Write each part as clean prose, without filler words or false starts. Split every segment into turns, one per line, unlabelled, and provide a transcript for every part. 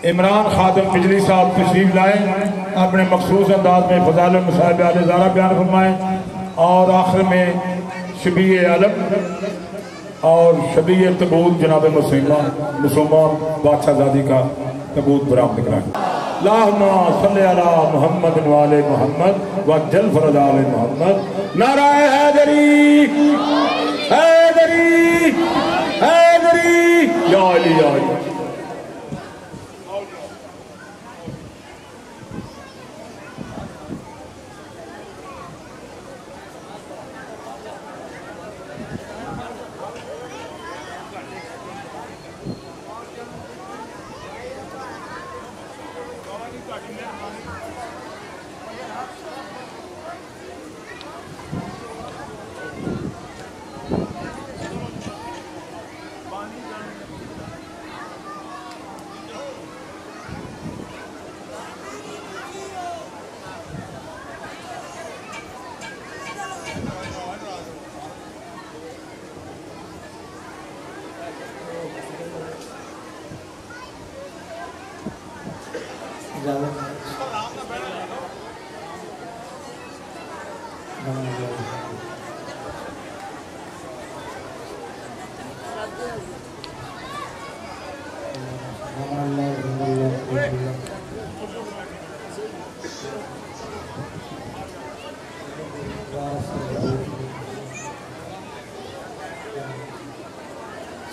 इमरान खादिम बिजली साहब तशरीफ लाए, अपने मखसूस अंदाज में फज़ाइल मसाइब आले ज़ारा बयान फरमाएँ और आखिर में शबीए अलम और शबीए तबूत जनाब मुसलमा बादशाहजादी का तबूत बरामद कराएँ। अल्लाहुम्मा सल्ली अला मुहम्मद व आले मुहम्मद व जल फरज आले मुहम्मद। नाराए हैदरी हैदरी हैदरी या अली या अली।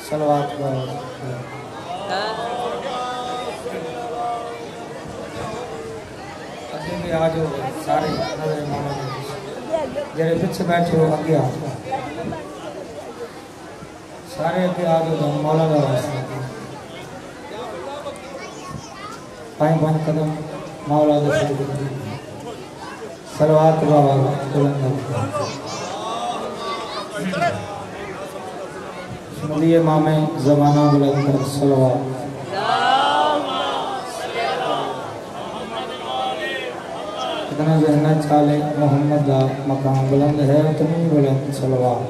सलवात भी आज सारे जरे पीछे बैठे हो अगे आ सारे अगे आ जाओ मौला का वास्ता पाँच कदम मौला का सलवात बाबा सुनिए मामे ज़माना बुलंद सलवात। इतना जहना चाले मोहम्मद का मकाम बुलंद है उतनी बुलंद सलवात।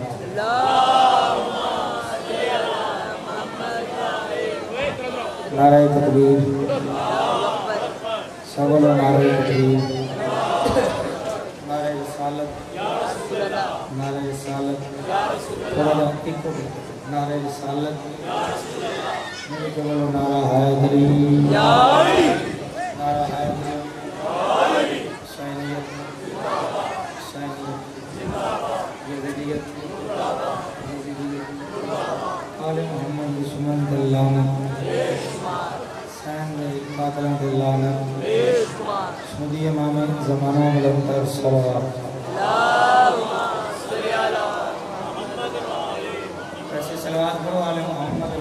नारे तकबीर सबलो नारे तकबीर नारे रिसालत नारे रिसालत नारे रिसालत मेरे के बोलो नारा हैदरी नारा हैदरी सैनियत यज़ीदियत आले मोहम्मद दुश्मन दिलाना सैन में कातलों दिलाना सुनिए मामे ज़माना बुलंद सलवात। ऐसे सलवात करो आले मोहम्मद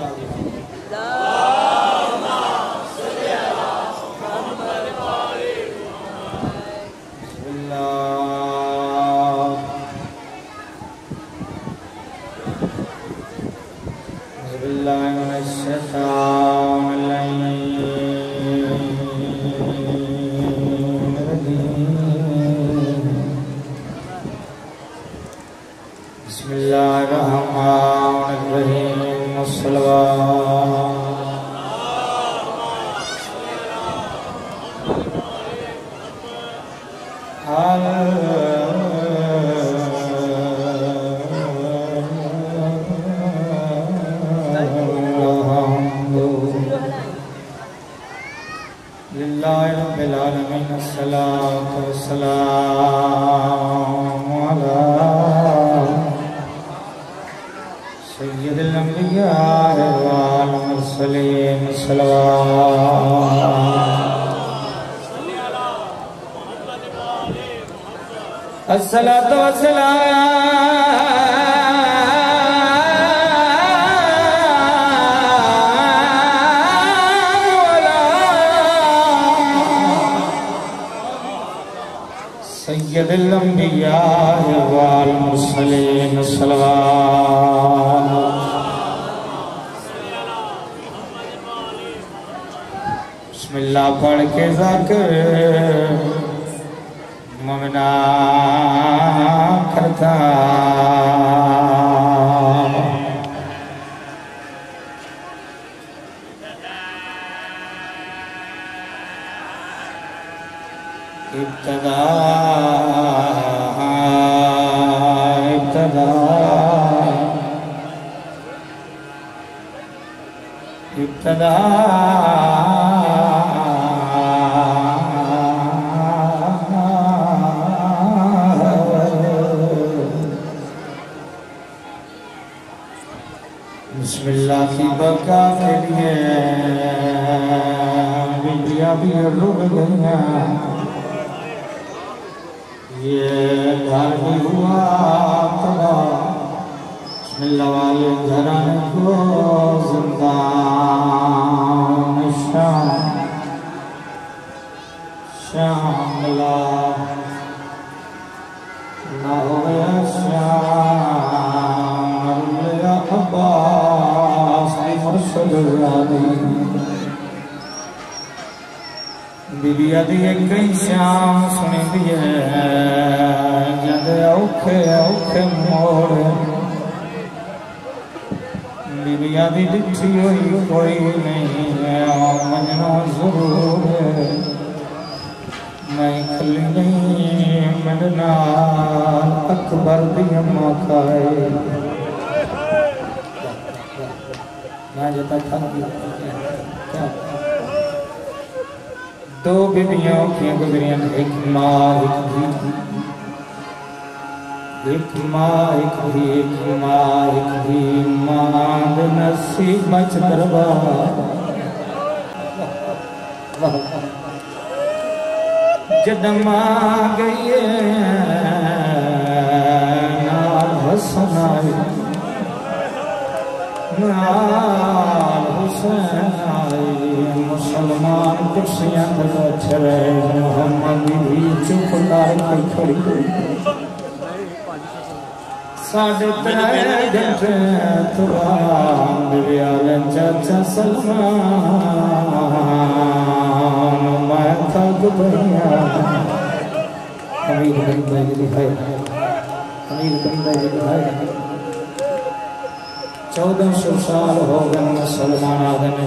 अस्सलातु सय्यदुल अंबिया वल मुरसलीन सल्लल्लाहु बिस्मिल्लाह पढ़ के ज़िक्र मोमिना करता तदा बिस्मिल्लाह की बरका के लिए बिटिया भी रुक गई, ये घर भी हुआ तबाह। बिस्मिल्लाह वाले घराने को जिंदा शाम शामला ना हो गया श्याम अब्बास मुर्शद बीबिया दी कई श्याम सुनी दी है जद औखे औखे मोड़ बीबिया दी दिखी हुई कोई नहीं है मजनू जरूर मैं खली नहीं मदना अकबर दी अम्मा खाए मैं जता था दो बीबियां की गुजरियां एक माँ एक भी एक माँ एक भी मां नसीब बच दरबार जदमा गई नाल हसन आई नाल हुसैन आई मुसलमान कुर्सियां पर बैठे रहे मोहम्मद भी चुप करके खड़ी साढ़े 3 घंटे तुरान चाचा सलमान मैं थक गया अमीर बंदा जी है 1400 साल हो गए मुसलमान आदम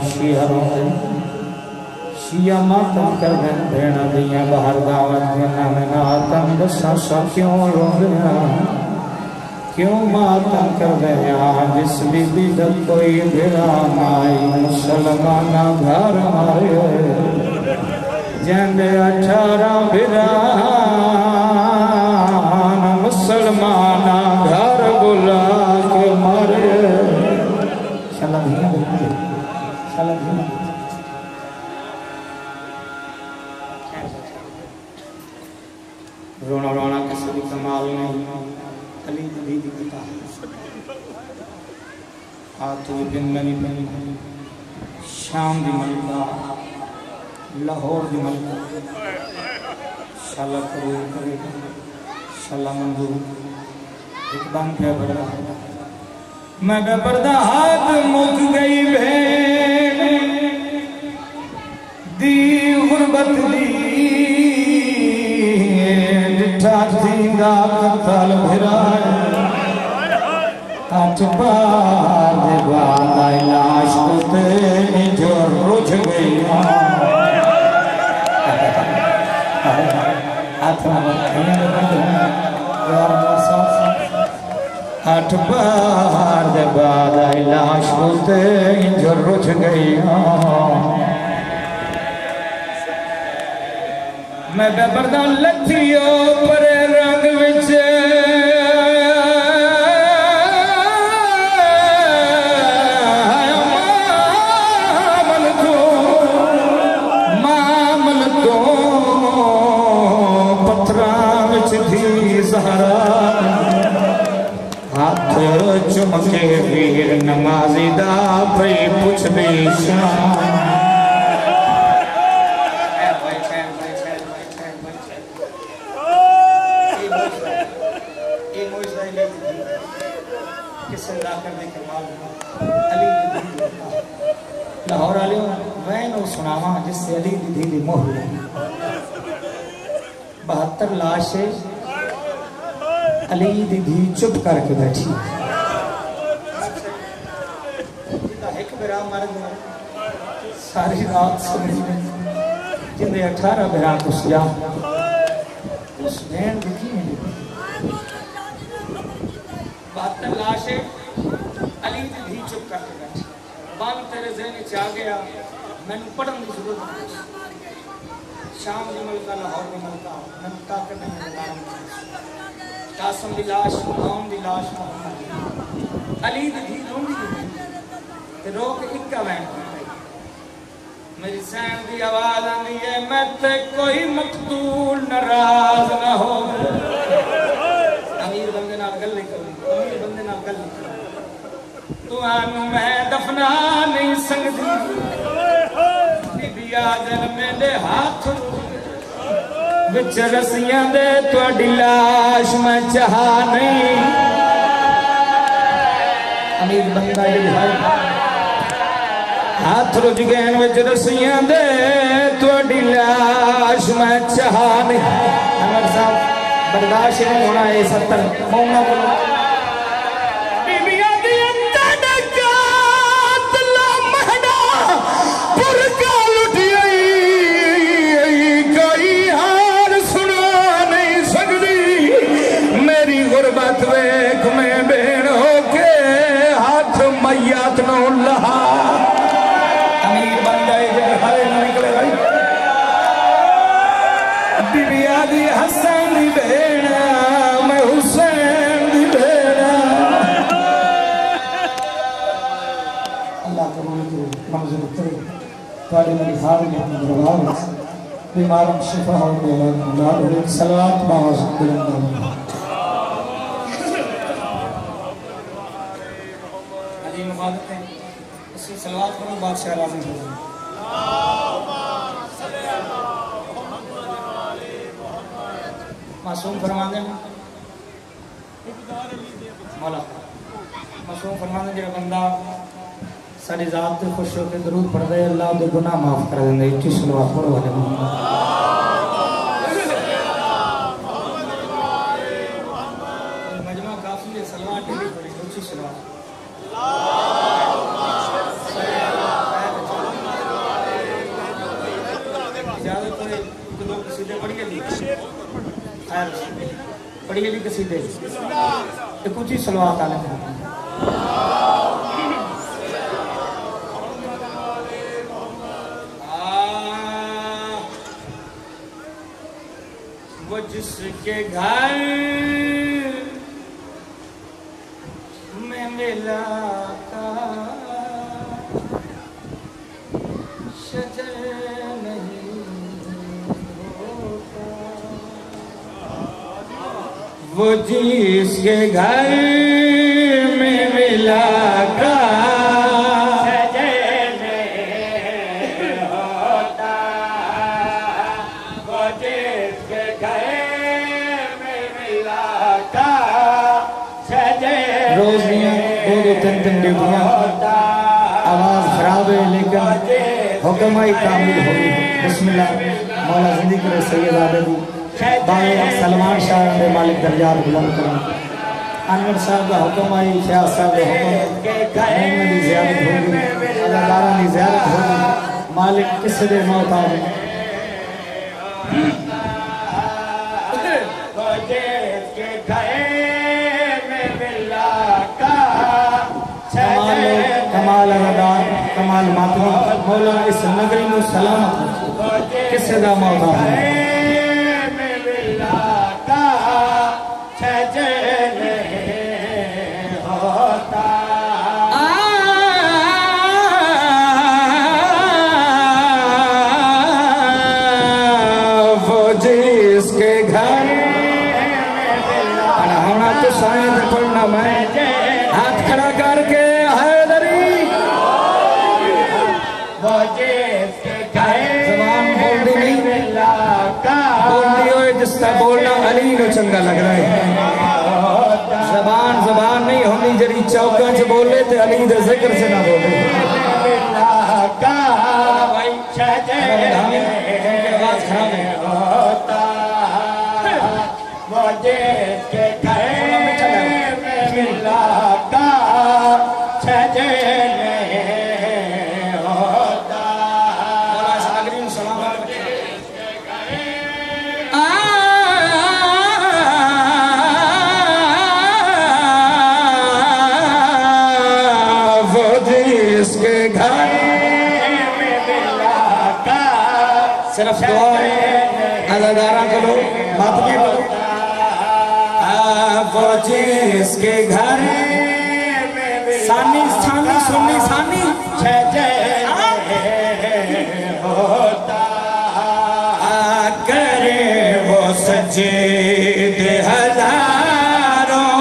शिया मातम कर देना दिया बाहर दावत देना में आतम दसा सा क्यों रो गया क्यों मातम कर गया जिस बीबी तक कोई गिरा माई मुसलमान घर मारे जंदे 18 बिरान मुसलमान घर बुला के मारे रोना रोना किसी भी कमाल नहीं अली दी कथा आतू दिन नहीं बनी शाम दी मलका लाहौर दी मलका शाला कबूल करे शाला मंजूर एकदम क्या बड़ा मैं बरदा हाथ मुक गई भेड़ दी गुरबत दी दा कतल भिराए 8 बार दे बाद लाश ते जो रुझ गई आठ बार दे बाद लाश ते जो रुझ गई मैं बेबरदा लथियो पर रंग विच मामल तो पत्थरां विच थी ज़हरा हाथ चुमके वीर नमाज़ी दा पई पुछदी शान लाहौर वाले मैं सुनावा जिससे अली दी दी मोहर 72 लाशें अली दी धी चुप करके बैठी एक बेरा मर गया सारी रात सुनी जिन्हें 18 बेरा कुसिया उस बहन दिखी 72 लाशें अली दी धी चुप करके बैठी बंद तेरे ज़हन च आ गया मैनू पढ़न की जरूरत नहीं शाम की मलका लाहौर की मलका मैनू ताकत नहीं लगाना कासम की लाश कौम की लाश अली दी धी रोंदी ते रो के इक्का वैन मेरी सैन की आवाज आनी है मैं ते कोई मकतूल नाराज ना हो अमीर बंदे नाल गल नहीं करनी अमीर बंदे नाल गल नहीं करनी तुहानू मैं दफना नहीं सकदी बीबी आजन मेरे हाथ विच रस्सियां दे तुहाडी लाश मैं चाह नहीं अमीर बंदा जी हाथ रुझ गए विच रस्सियां दे तुहाडी लाश मैं चाह नहीं अमर साहब बर्दाश्त नहीं होना है 70 मौना बोलो गुरबत वेख में बेन होके हाथ मैयात नो लहा अमीर बंदा हरे निकले भाई बीबी आदि हसन दी बेन मैं हुसैन दी बेन अल्लाह कबूल करे मंजूर करे तुम्हारी मेरी हाल में दरबार बीमारों शिफा हो गया सलावत बाज़ बुलंद इसकी सलवात करो बादशाह राज़ी हो मासूम फरमाते मौला मासूम फरमाते जो बंदा सारी ज़ात से खुश होकर दरूद पढ़ दे अल्लाह दे गुनाह माफ कर देंगे इतनी सलवात पढ़ो वाले मजमा काफी है सलवात ढेरी पड़ी ऊंची सलवात पढ़िए भी कसीदे एक ऊंची सलवात आने वो जिसके घर में मिला का शजर नहीं होता वो जिसके घर में मिला का शजर नहीं होता वो जिसके घर में मिला का शजर रोज दियां दो तीन ड्यूटियां आवाज खराब है लेकिन हुक्म ही कामिल होगी बिस्मिल्लाह मौला जिंदगी करे सैयद आदमी बाए सलमान शाह ने मालिक दरजार बुलंद करें अनवर साहब का हुक्म आई शाह साहब का हुक्म मेरी ज़ियारत होगी अल्लाह की ज़ियारत होगी मालिक किस दे मौत आवे कमाल अदार कमाल मातमी मौला इस नगरी में सलामत किसे दा मौत आवे पढ़ना मैं हाथ खड़ा करके हैदरी जबान बोलती नहीं बोलती हो जिसका बोलना अली को चंगा लग रहा है जबान नहीं होनी जरी चौका च बोले तो अली दे जिक्र से ना बोले आवाज खराब है इसके तरफ दुआ अदादारा करो मातमी करो वो जिसके घर सानी सानी सुनी सानी होता करे वो सजीद हजारों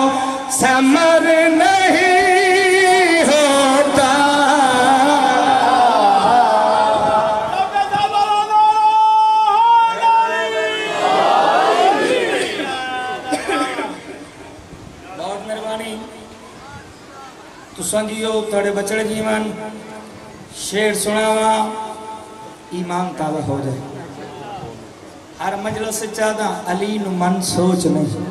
समर नहीं होता। बहुत मेहरबानी तुसां जियो थोड़े बचड़े जीवन शेर सुनावा ईमान ताज़ा हो जाए। हर मजलिस से चाहता अली नु मन सोच नहीं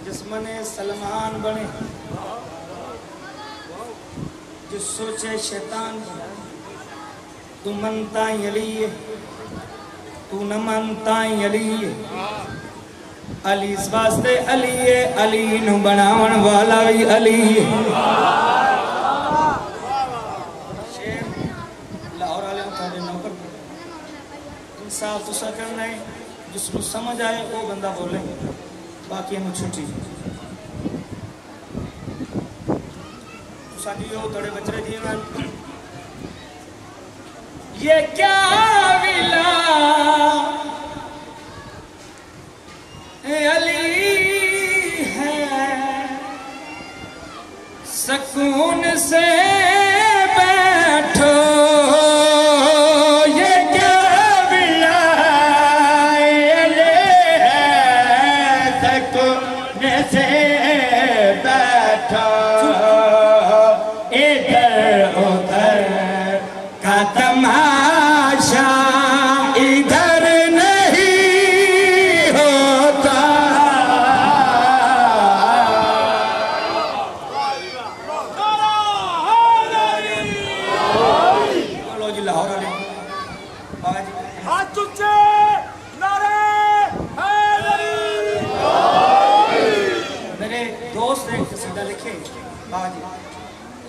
जिसमने सलमान बने जो सोचे शैतान तू मनता अली तू न मनता अली अली इस वास्ते अली है अली नु बनावन वाला भी अली साफ तुसा करना है जिसको समझ आए वो बंदा बोले बाकी में छुट्टी साथियों थोड़े बचरे जीवन ये क्या विला अली है सुकून से बैठो तमाशा इधर नहीं होता। बोलो जी लाहौर वाले हाथ ऊंचे नारे मेरे दोस्त ने कसीदा लिखे बाजी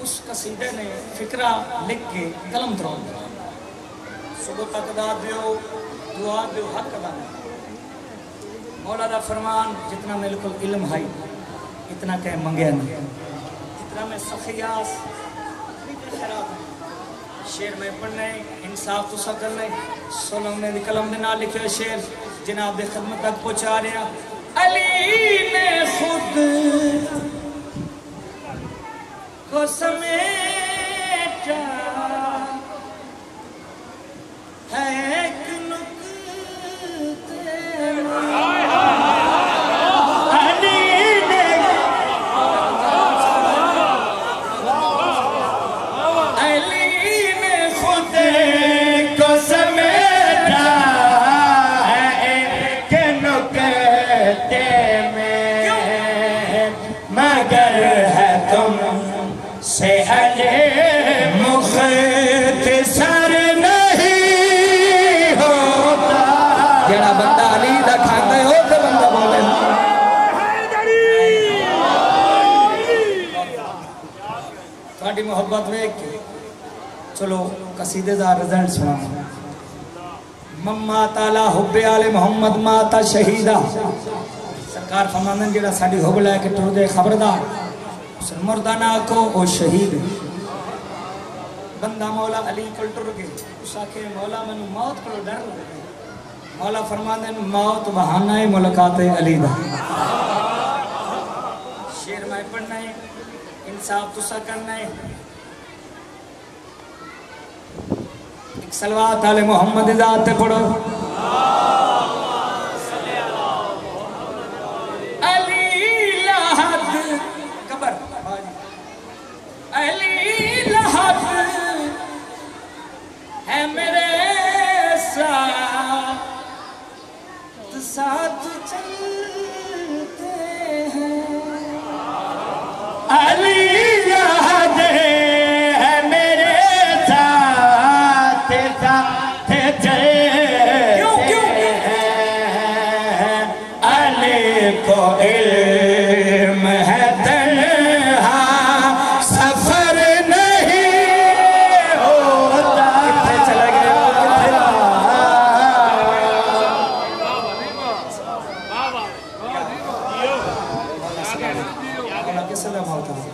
उस कसीदे ने फिक्रा लिख के कलम दौड़ सुबह तक दाद दो दुआ दो हक अदा मौला दा फरमान जितना मेरे को इल्म है इतना कह मंगया नहीं इतना मैं सखियास शेर में पढ़ना इंसाफ तुसा करना सोलम ने कलम के नाल लिखे शेर जनाब दे खिदमत तक पहुंचा रहा अली ने खुद को समेटा है एक नुक्ते अली ने खुद को समेटा है एक नुक्ते में मगर है तुम से अले मुख्तसर नहीं होता। जड़ा बंदा अली दा खांदा है वो तो बंदा बोले थोड़ी मोहब्बत वेख के चलो कसीदे दा रिजल्ट सुना मम्मा ताला हुब्बे आले मोहम्मद माता शहीदा सरकार फरमांदन जेड़ा साडी हुब लेके टुर दे खबरदार मुर्दाना को ओ शहीद बंदा मौला अली को टुर गए उस आखे मौला मैनू मौत को डर लगे मौला फरमांदे मौत बहाना है मुलाकात अली दा शेर में पढ़ना है इंसाफ तुसा करना है एक सलवात आले मोहम्मद ज़ात पे पढ़ो अली लहद कबर अली लहद है मेरे साथ चलते हैं अली लहद है मेरे साथ चलते हैं अली को इल्म है तन्हा सफर नहीं होता अल्लाह के सलाम होता है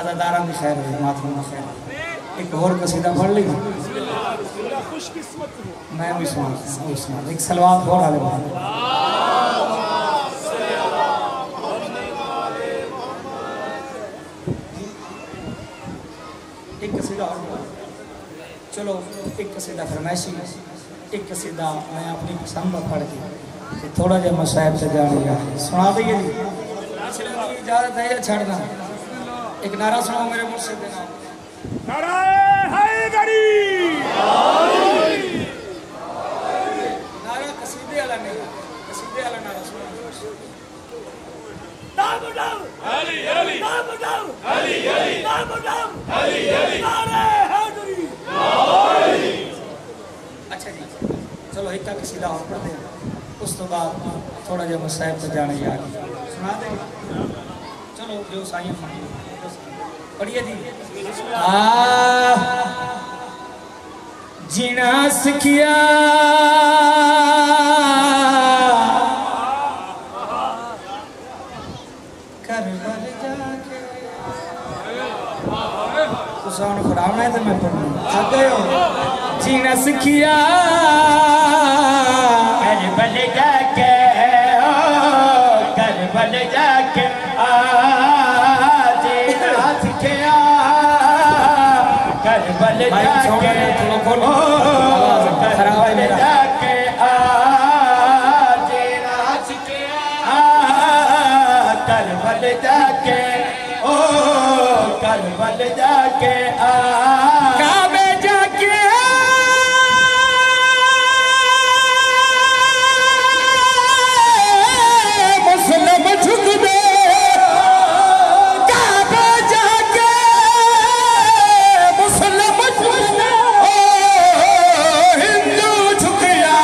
अज़ादारा की खैर है मातम की खैर एक और कसीदा पढ़ ली मैं भी सुना एक सलवात और आले एक कसीदा और चलो एक कसीदा फरमाइशी एक कसीदा मैं अपनी पसंद का पढ़ के थोड़ा जहा मसाहब से जान लिया सुना दीजिए इजाजत है या छड़ना एक नारा सुनाओ मेरे मुर्शिद के नाम नारा हैदरी नारा कसीदे वाला नहीं कसीदे वाला नारा सुनाओ नाम उठाओ अली अली नाम उठाओ अली अली नाम उठाओ अली अली नारा हैदरी अच्छा जी चलो एक का कसीदा और पढ़ते हैं उस तो बाद थोड़ा जहा मसाहब से जाने यार सुना दे चलो जो साईं पढ़िए जी जीना सिखिया करबल जाके तुसां खराब है तो मैं पढ़ना थक गए हो जीना सिखिया करबल जाके करबल जाके करबल जाके करबल जाके ओ करबल जाके काबे जाके मुस्लिम झुक दे काबे जाके मुस्लिम झुक दे हिंदू झुक जा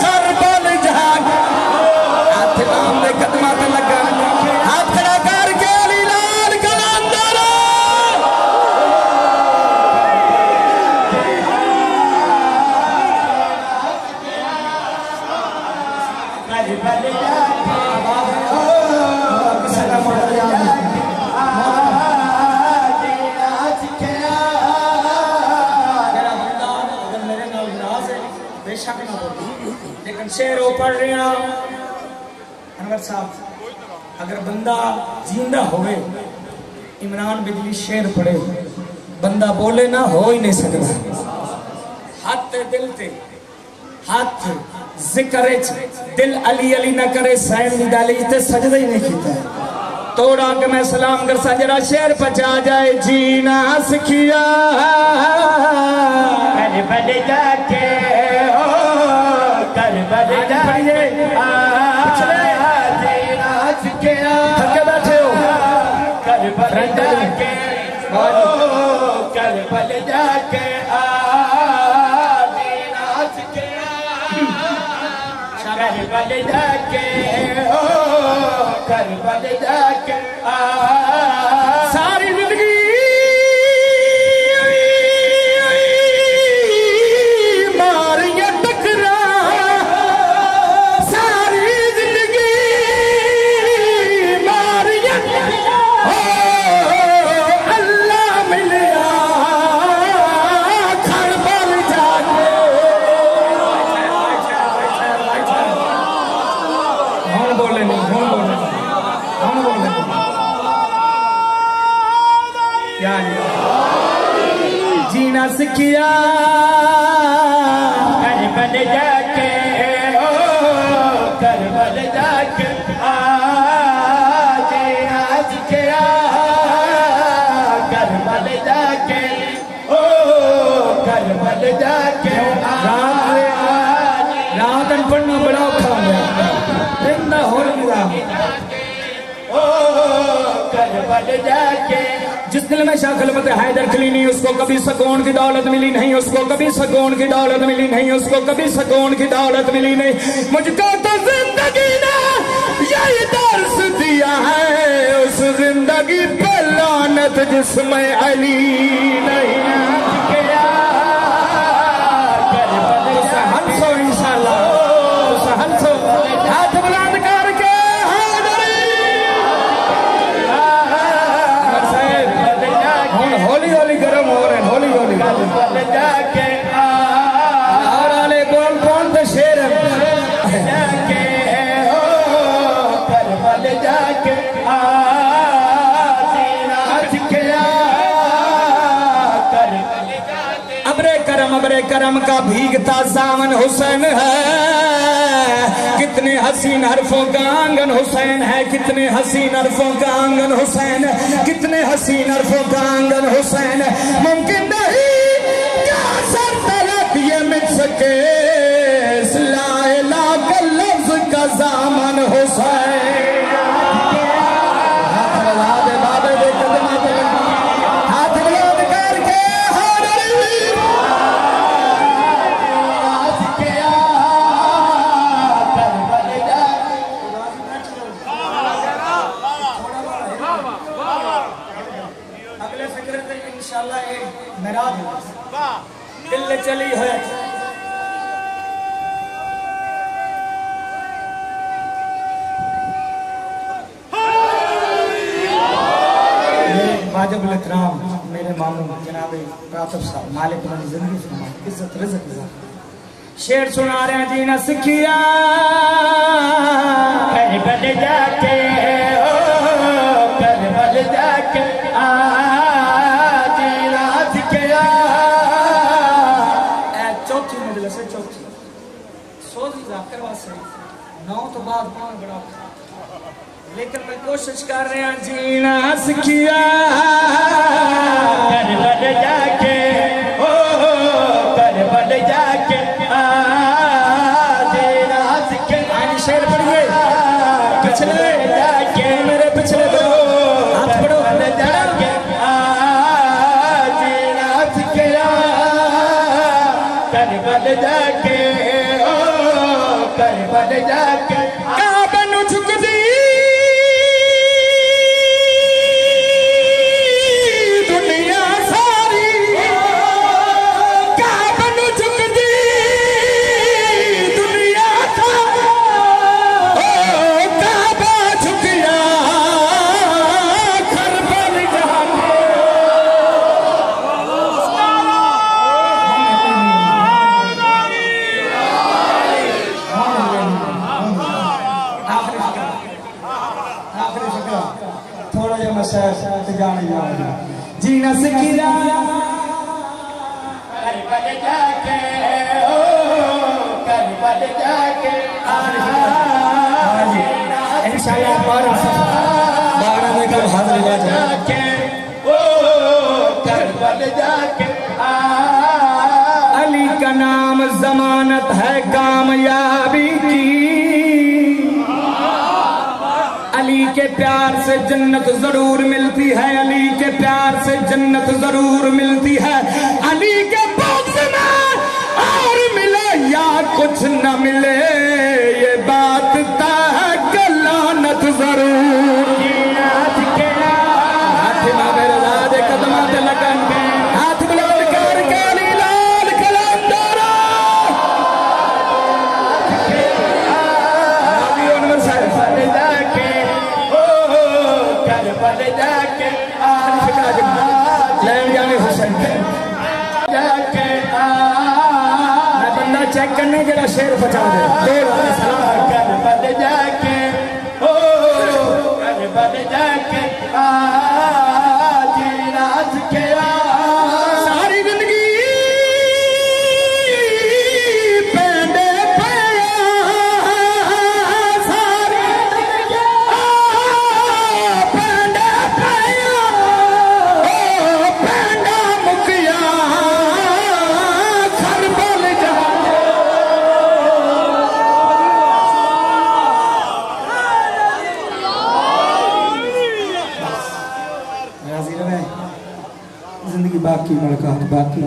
करबल जाके हाथ नाम दे कदमां ते लगा हाथ खड़ा करके अली लाल कलंदर करबल लेकिन शेर पढ़ रहे अनवर साहब अगर बंदा जिंदा होवे इमरान बिजली शेर पढ़े बंदा बोले ना हो ही नहीं सकता हाथ दिल ते हाथ जिक्र दिल अली अली ना करे सैन दी डाली ते सजदा ही नहीं कीता तोड़ा के मैं सलाम कर सा जरा शेर पचा जाए जीना सिखिया करबल जाके ओ करबल जाके जीना सिखिया थके बैठे हो करबल जाके ओ करबल जाके जीना सिखिया करबल जाके ओ करबल जाके सारी जिंदगी मारिया टकरा सारी जिंदगी मारिया ओ अल्लाह मिलिया करबल जाके कौन बोले नहीं कौन बोले कौन बोले क्या जीना सिखिया करबल जाके ओ करबल जाके जीना सिखिया करबल जाके ओ करबल जाके रात पढ़ना बड़ा औखा हो गया दिन दा होर निजाम ओ करबल जाके जिस दिल में शाह खिलमत हैदर खिली नहीं उसको कभी सुकून की दौलत मिली नहीं उसको कभी सुकून की दौलत मिली नहीं उसको कभी सुकून की दौलत मिली नहीं मुझको तो जिंदगी ने यही दर्श दिया है उस जिंदगी पे लानत जिसमें अली नहीं गया हंसो इंशाल्लाह हंसो हाथ बुलंद करके हैदरी अब्रे करम का भीगता सावन हुसैन है। कितने हसीन हरफों का आंगन हुसैन है, कितने हसीन हरफों का आंगन हुसैन, कितने हसीन हरफों का आंगन हुसैन। मुमकिन नहीं क्या सर तलक ये मिट सके इस ला इलाहा का लफ्ज का ज़ामन हुसैन। दिल चली है वाजिबुल इकराम मेरे मामू जनाब रातब साहब मालिक अपनी जिंदगी फरमाए, इज्जत रिज़्क़ शेर सुना रहे हैं जी। न सिखिया करबल जाके करबल जाके नौ तो बाद बड़ा, लेकिन मैं कोशिश कर रहे हैं जीना सिखिया करबल जाके ओ करबल जाके जीना सिखिया। शेर पढ़िए पिछले जाके मेरे पिछले दो हाथ पढ़ो जाके जीना सिखिया करबल जाके करबल जाके काबा नु झुकदी दुनिया सारी, काबा नु झुकदी दुनिया सारी, ओ काबा झुकिया करबल जाके। थोड़ा जा मसाज जाने जीना सिखिया करबल जाके ओ करबल जाके इंशाअल्लाह 12 में कल हाजिर हो जाके ओ करबल जाके। अली का नाम जमानत है कामयाबी की, अली के प्यार से जन्नत जरूर मिलती है, अली के प्यार से जन्नत जरूर मिलती है। अली के बुग़्ज़ में और मिले या कुछ न मिले ये बात तय है कि लानत जरूर। कदम पे लगन हाथ बुलंद करके अली लाल कलंदर चेक करने जरा शेर बचा दे करबल जाके ओ करबल जाके जीना सिखिया। सारी जिंदगी पेंडे सारी पेंडे पेंडा मुकिया करबल जाके। जिंदगी बाकी मुलाकात बाकी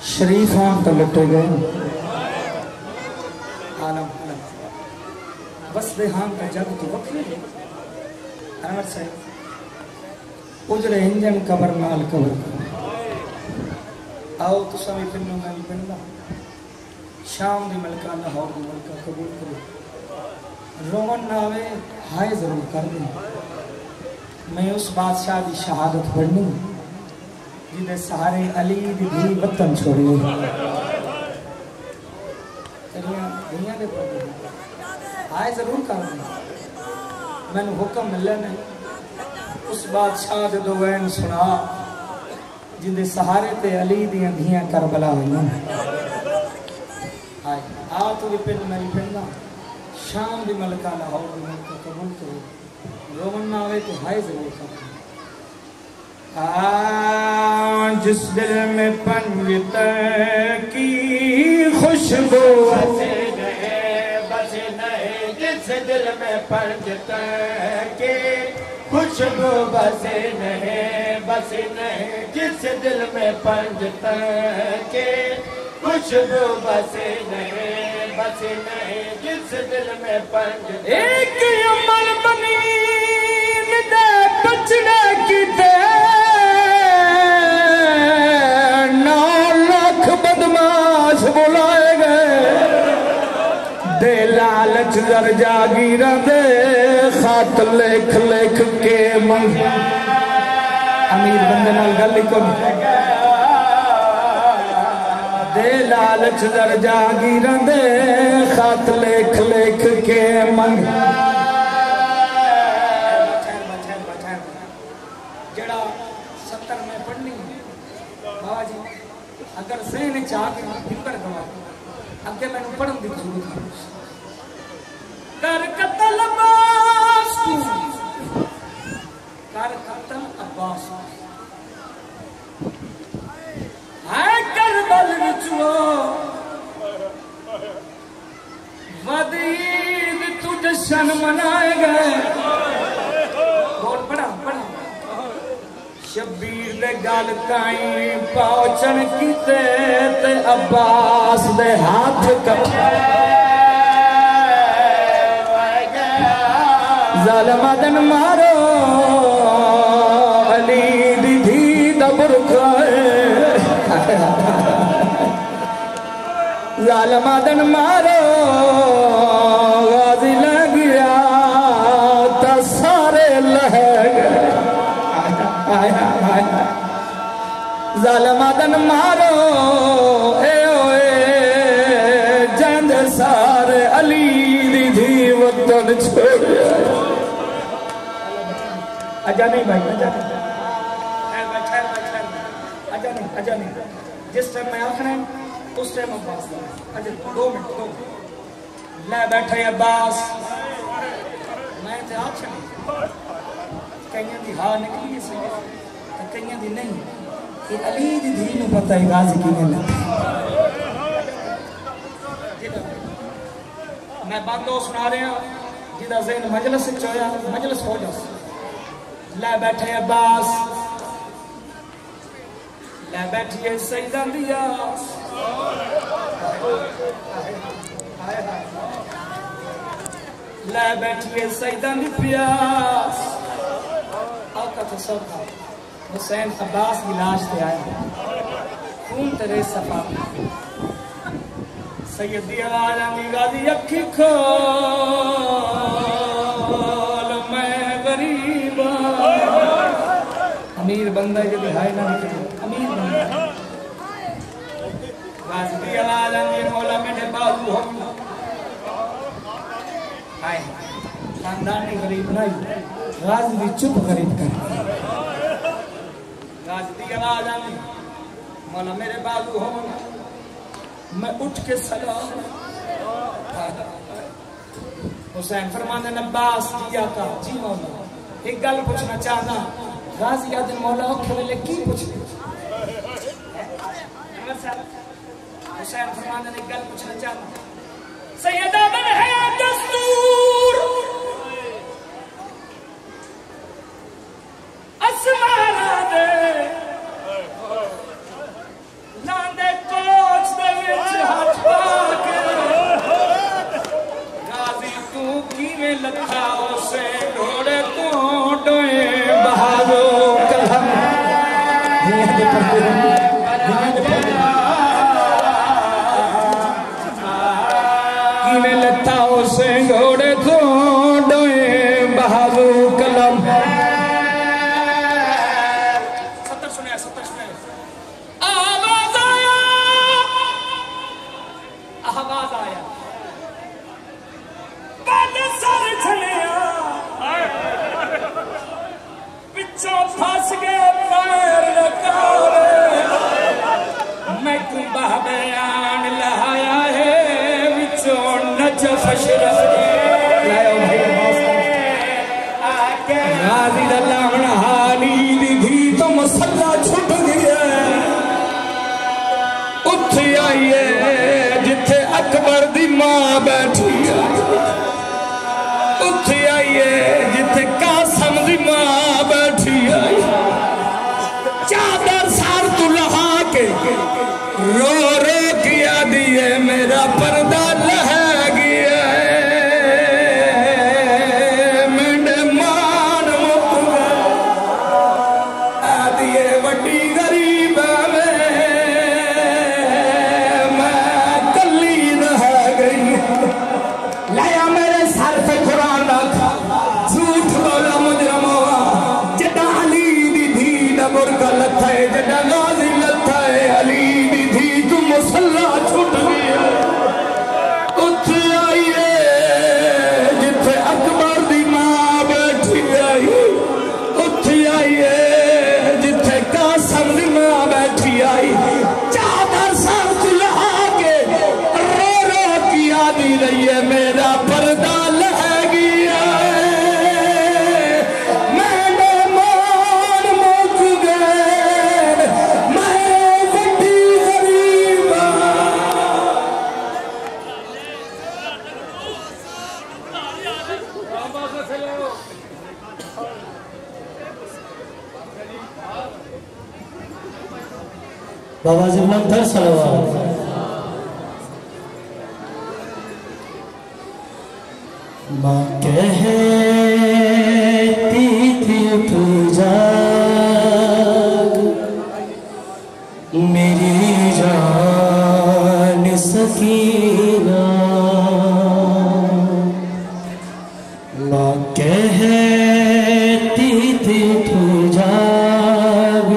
शरीफ आम तो लुटे गए आलम बस बेहान का जग तो वक्र अनवर साहब उजड़े इंजन कबर नाल कबर आओ तो समय पिन्नो मैं भी पिंदा शाम दी मलका लाहौर दी मलका कबूल करो रोवन ना आवे हाय जरूर कर दे। मैं उस बादशाह की शहादत पढ़नी जिन्हें सहारे अली दी धी वतन छोड़ी हाय जरूर कर मैंने हुक्म मिले ने उस बादशाह जो वैन सुना जिंदे सहारे ते अली दियां धियां करबला होइयां हाय आ तू भी पिंड मेरी पिंड ना शाम दी मलका लाहौर दी मलका कबूल करो रोवन ना आवे तो हाय जरूर कर जिस दिल में पंजत की खुशबू बसे नहीं जिस दिल में पंजत की खुशबू बसे नहीं जिस दिल में पंजत की खुशबू बसे नहीं जिस दिल में पंजत एक अमल बनी दे बचने की दे 9 लाख बदमाश बुलाए गए दे लालच जर जागीर दे खत लिख लिख के मंग अमीर बंदे नाल गल को दे लालच जर जागीर दे खत लिख लिख के मंग जड़ा 70 में पढ़नी बाबा जी अगर ज़हन चाह के फिक्र गवा अगे मैंने पढ़न की जरूरत है कर कतल अब्बास कर कतल अब्बास है करबल विचो वदीद तू जश्न मनाए गए बोल पढ़ा पढ़ा शबीर दे गल ताई पहुंचन कीते ते अब्बास दे हाथ ज़ालिमा दन मारो अली दी धी दा बुरखा ज़ालिमा दन मारो गाजी लग गया ता सारे लह गए ज़ालिमा दन मारो ए ओए जंद सारे अली दी धी वतन छोड़ आजा नहीं भाई आजा नहीं जिस टाइम मैं आखना है उस टाइम अब्बास आजा 2 मिनट ले बैठे अब्बास मैं ते आख कईयां दी हां निकली सी ते कईयां दी नहीं कि अली दी धी नूं पता है गाजी किवें लगदा मैं बातों सुना रहा जिदा ज़हन मजलिस विच होया मजलिस हो जाए ला बैठे अब्बास ला बैठिए सईदा दिया ला बैठिए सईदा दी प्यास आका तो सौखा हुसैन अब्बास की लाश पे आया खून तेरे सफा सैयदी आवाज़ आंदी गाजी अखी खोल मैं गरीब अमीर बंदा जो हाय ना अमीर बंदा गाजी आवाज़ आंदी मौला मेरे बाबू हम हाय खानदान ने गरीब नहीं गाजी भी चुप गरीब कर गाजी आवाज़ आंदी मौला मेरे बाबू हम मैं उठ के सलाम हुसैन फरमाने अब्बास किया का जी मौला एक गल पूछना चाहना गाजी आदम मौला औखे वेले की पूछदे हुसैन फरमाने एक गल पूछना चाहना सैयदा बन है दस्तूर असमारा दे लांदे कोच दे विच हाथ पाके गाजी तू किवें लखा उसे ढोड़े तो डोए बहारो कलम किवें लखा उसे ढोड़े तो डोए बहारो कलम आवाज आया बद सर छलिया तशरफ लाओ भाई गाजी दल्लावन हाली दी तो मसला छुट गया उठ आइए जिथे अकबर दी मां बैठी है उठ आइए जिथे कासम दी मां बैठी है चादर सार तू लहा के रो रो किया दिए मेरा पर्दा लह गया मेरे मान मुक दिए वड्डी गरीब मैं कली रह गई लाया मेरे सर पे कुरान रखा झूठ बोला मुजरमो जदा अली दी धी दा मुर्गा लथा है जदा गाजी लथा है अली दी धी तू मुसल्ला छुट गया उठ आइए जिथे अकबर दी मां बैठी आई उठ आइए जिथे कासम दी मां बैठी आई चादर सर चुल्हा के रो रो किया दी रही है मेरा पर्दा लह गया मैंने मान मुक गए मैं वड्डी गरीब बाबा जी मंत्र सलवात माँ कहती थी तू जाग मेरी जान सकीना माँ कहती थी तू जाग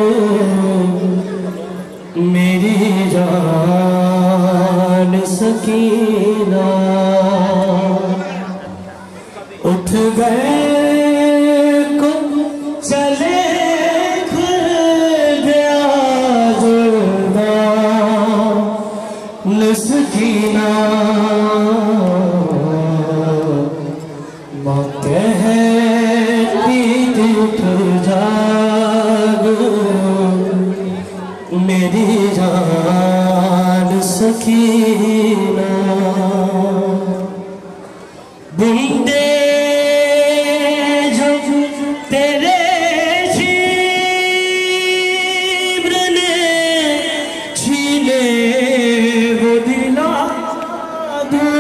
मेरी जान सकीना उठ गए को चले खुल गया जुदा नसकीना माँ कहती थी तू जाग मेरी जान सकीना बूंदे जो तेरे शिब्र ने छीने वो दिला दूं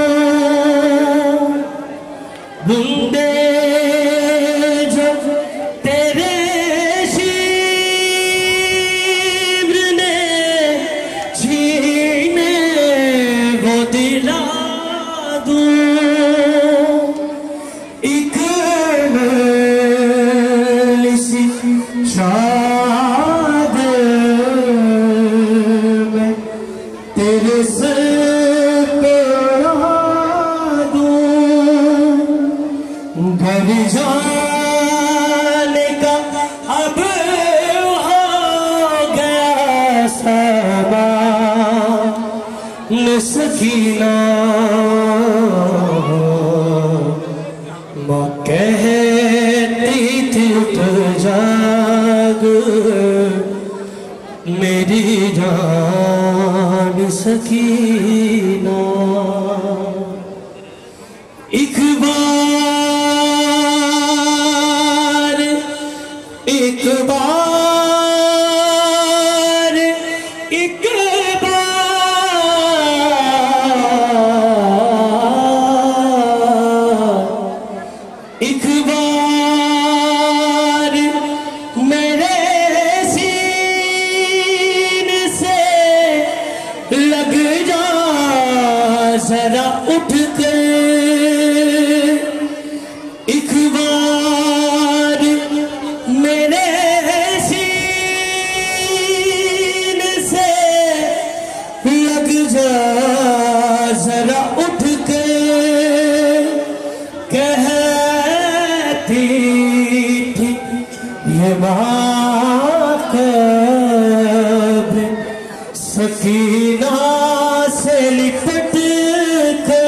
बूंदे जो तेरे शिब्र ने छीने वो दिला दूं एक सी शाद में तेरे सर पे दूं घर जाने का अब हो गया समा न सकीना माँ कहती थी तो जाग मेरी जान सकीना एक बार एक बार एक एक बार मेरे सीने से लग जा जरा उठ के एक बार मेरे सीने से लग जा जरा उठ के कहती थी ये बात सकीना से लिपट के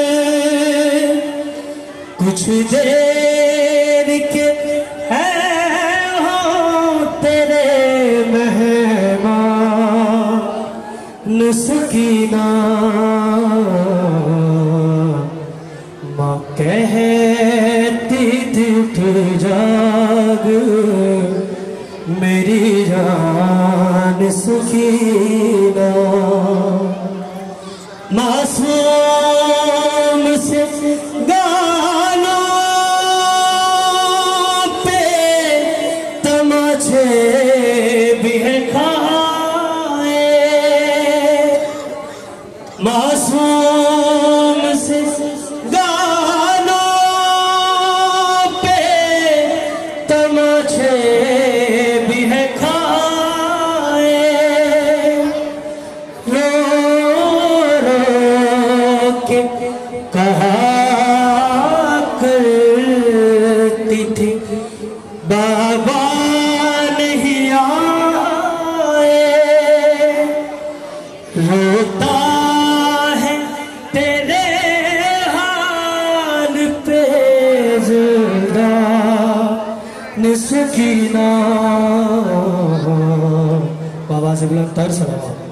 देर के हैं हो तेरे मेहमान सकीना माँ कहती थी फिर जाग मेरी जान सकीना मासूम से गानों पे तमाचे भी है खाए मासूम से गानों पे तमाचे भी है खाए रो रो के कहा करती थी बाबा नहीं आए रोता है तेरे हाल पे जिंदा निसकीना बाबा से बुलंद तरस रहा